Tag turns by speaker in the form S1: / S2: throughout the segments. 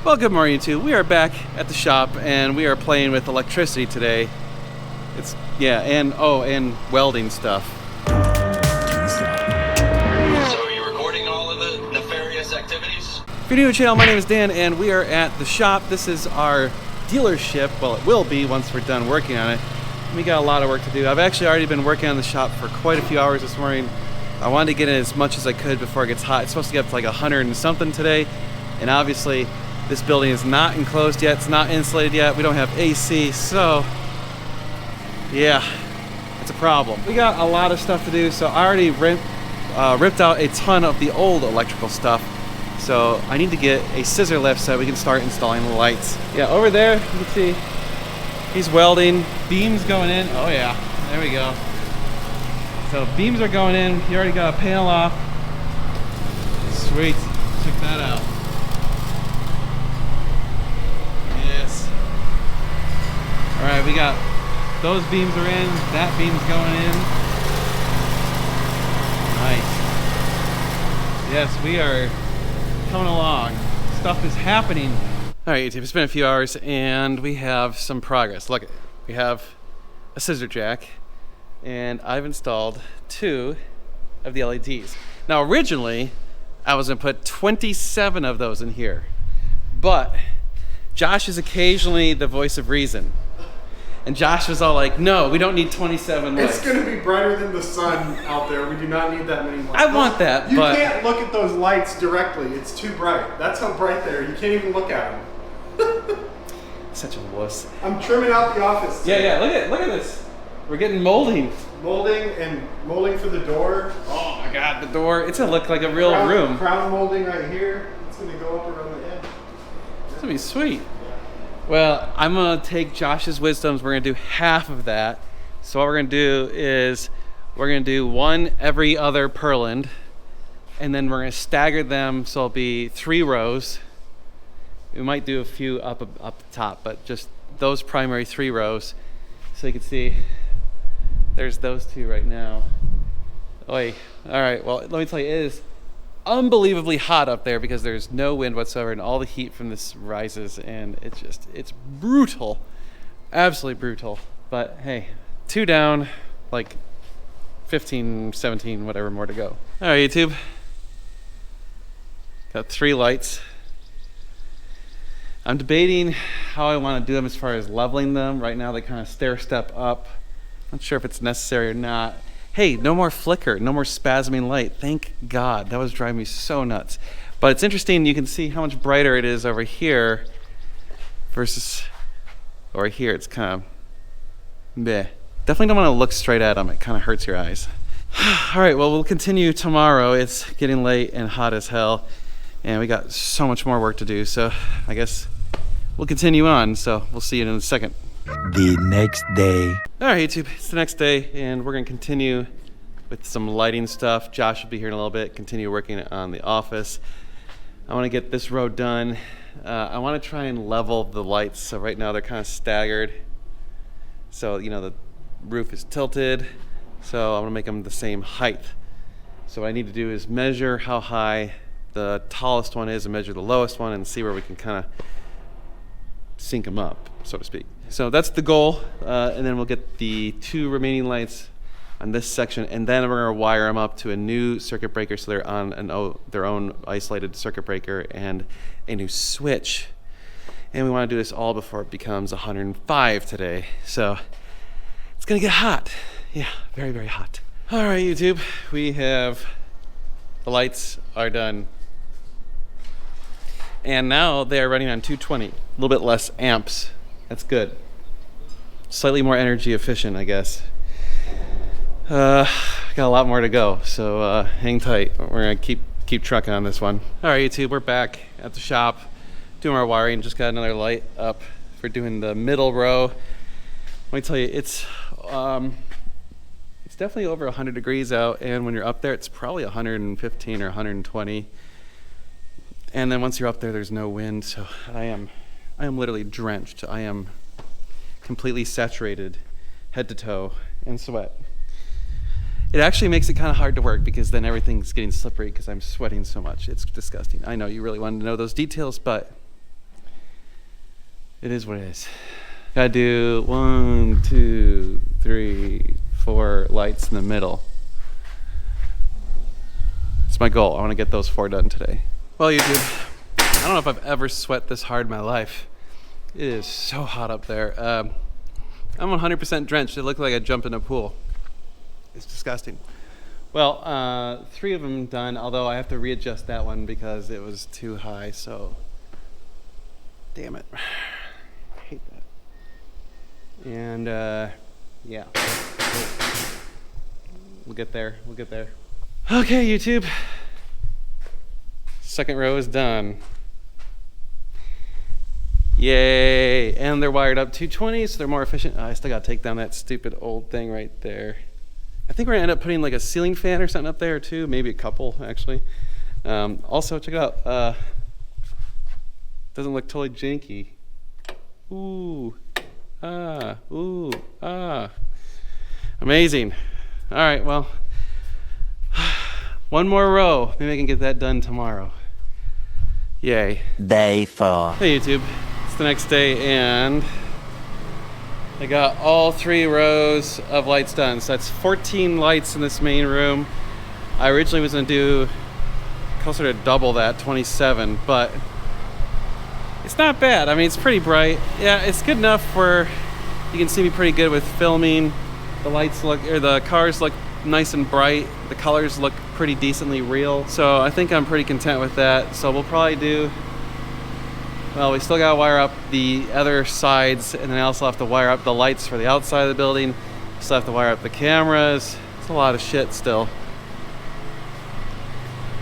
S1: Well, good morning, YouTube. We are back at the shop and we are playing with electricity today. And welding stuff.
S2: So are you recording all of the nefarious activities?
S1: If you're new to the channel, my name is Dan and we are at the shop. This is our dealership. Well, it will be once we're done working on it. We got a lot of work to do. I've actually already been working on the shop for quite a few hours this morning. I wanted to get in as much as I could before it gets hot. It's supposed to get up to like 100 and something today. And obviously, this building is not enclosed yet. It's not insulated yet. We don't have AC, so yeah, it's a problem. We got a lot of stuff to do, so I already ripped out a ton of the old electrical stuff. So I need to get a scissor lift so we can start installing the lights. Yeah, over there, you can see he's welding. Beams going in. Oh yeah, there we go. So beams are going in. You already got a panel off. Sweet, check that out. Yes. All right, we got those beams are in. That beam's going in. Nice. Yes, we are coming along. Stuff is happening. All right, YouTube, it's been a few hours and we have some progress. Look, we have a scissor jack and I've installed 2 of the LEDs. Now, originally, I was gonna put 27 of those in here, but Josh is occasionally the voice of reason. And Josh was all like, no, we don't need 27 lights.
S3: It's going to be brighter than the sun out there. We do not need that many lights.
S1: I want that,
S3: you
S1: but...
S3: You can't look at those lights directly. It's too bright. That's how bright they are. You can't even look at them.
S1: Such a wuss.
S3: I'm trimming out the office.
S1: Yeah, look at this. We're getting molding.
S3: Molding for the door.
S1: Oh my God, the door. It's going to look like a real room.
S3: Crown molding right here. It's going to go up around the edge.
S1: It's going to be sweet. Well, I'm gonna take Josh's wisdoms. We're gonna do half of that. So what we're gonna do is we're gonna do 1 every other purlin, and then we're gonna stagger them so it'll be 3 rows. We might do a few up the top, but just those primary 3 rows. So you can see there's those 2 right now. Oi. All right. Well, let me tell you, it is unbelievably hot up there because there's no wind whatsoever and all the heat from this rises, and it's brutal, absolutely brutal. But hey, 2 down, like 15, 17, whatever more to go. All right, YouTube, got 3 lights. I'm debating how I want to do them as far as leveling them. Right now they kind of stair step up. Not sure if it's necessary or not. Hey, no more flicker, no more spasming light. Thank God. That was driving me so nuts. But it's interesting, you can see how much brighter it is over here versus over here. It's kind of meh. Definitely don't want to look straight at them. It kind of hurts your eyes. All right, well, we'll continue tomorrow. It's getting late and hot as hell, and we got so much more work to do. So I guess we'll continue on. So we'll see you in a second.
S4: The next day.
S1: All right, YouTube, it's the next day, and we're gonna continue with some lighting stuff. Josh will be here in a little bit, continue working on the office. I wanna get this row done. I wanna try and level the lights. So right now they're kind of staggered. So, you know, the roof is tilted. So I'm gonna make them the same height. So what I need to do is measure how high the tallest one is and measure the lowest one and see where we can kind of sync them up, so to speak. So that's the goal, and then we'll get the 2 remaining lights on this section, and then we're gonna wire them up to a new circuit breaker so they're on their own isolated circuit breaker and a new switch. And we wanna do this all before it becomes 105 today. So it's gonna get hot. Yeah, very, very hot. All right, YouTube, the lights are done. And now they're running on 220, a little bit less amps. That's good. Slightly more energy efficient, I guess. Got a lot more to go, so hang tight. We're gonna keep trucking on this one. All right, YouTube, we're back at the shop doing our wiring. Just got another light up for doing the middle row. Let me tell you, it's definitely over 100 degrees out, and when you're up there, it's probably 115 or 120. And then once you're up there, there's no wind, so I am literally drenched. I am completely saturated head to toe in sweat. It actually makes it kind of hard to work because then everything's getting slippery because I'm sweating so much. It's disgusting. I know you really wanted to know those details, but It is what it is. Gotta do 1, 2, 3, 4 lights in the middle. It's my goal. I want to get those 4 done today. Well, YouTube, I don't know if I've ever sweat this hard in my life. It is so hot up there. I'm 100% drenched. It looked like I jumped in a pool. It's disgusting. Well, 3 of them done, although I have to readjust that one because it was too high, so damn it. I hate that. And yeah. We'll get there. We'll get there. Okay, YouTube. Second row is done. Yay! And they're wired up 220, so they're more efficient. I still gotta take down that stupid old thing right there. I think we're gonna end up putting like a ceiling fan or something up there too, maybe a couple actually. Also, check it out. Doesn't look totally janky. Ooh, ah. Amazing. All right, well, one more row. Maybe I can get that done tomorrow. Yay.
S4: Day 4.
S1: Hey YouTube, it's the next day and I got all 3 rows of lights done. So that's 14 lights in this main room. I originally was gonna do closer to double that, 27, but it's not bad. I mean, it's pretty bright. Yeah, it's good enough where you can see me pretty good with filming. The lights look, or the cars look nice and bright. The colors look pretty decently real. So I think I'm pretty content with that. So we'll probably do, well, we still gotta wire up the other sides, and then I also have to wire up the lights for the outside of the building. Still have to wire up the cameras. It's a lot of shit still.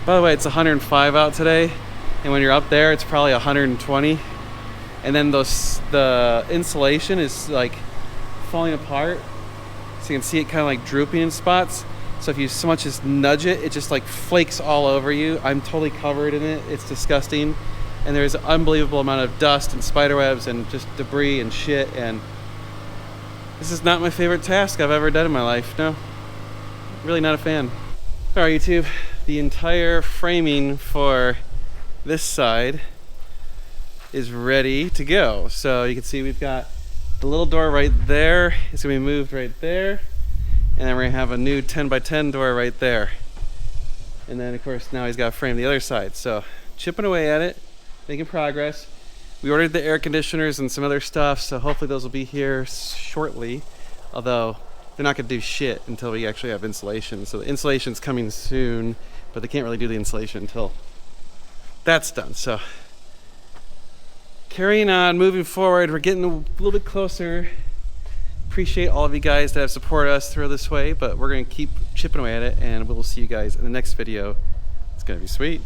S1: By the way, it's 105 out today, and when you're up there, it's probably 120. And then the insulation is like falling apart. So you can see it kind of like drooping in spots. So if you so much as nudge it, it just like flakes all over you. I'm totally covered in it. It's disgusting. And there's an unbelievable amount of dust and spider webs and just debris and shit. And this is not my favorite task I've ever done in my life. No, really not a fan. All right, YouTube, the entire framing for this side is ready to go. So you can see we've got the little door right there. It's gonna be moved right there. And then we're gonna have a new 10 by 10 door right there. And then of course now he's got to frame the other side. So chipping away at it, making progress. We ordered the air conditioners and some other stuff, so hopefully those will be here shortly. Although they're not gonna do shit until we actually have insulation. So the insulation's coming soon, but they can't really do the insulation until that's done. So carrying on, moving forward, we're getting a little bit closer. Appreciate all of you guys that have supported us through this way, but we're gonna keep chipping away at it, and we'll see you guys in the next video. It's gonna be sweet.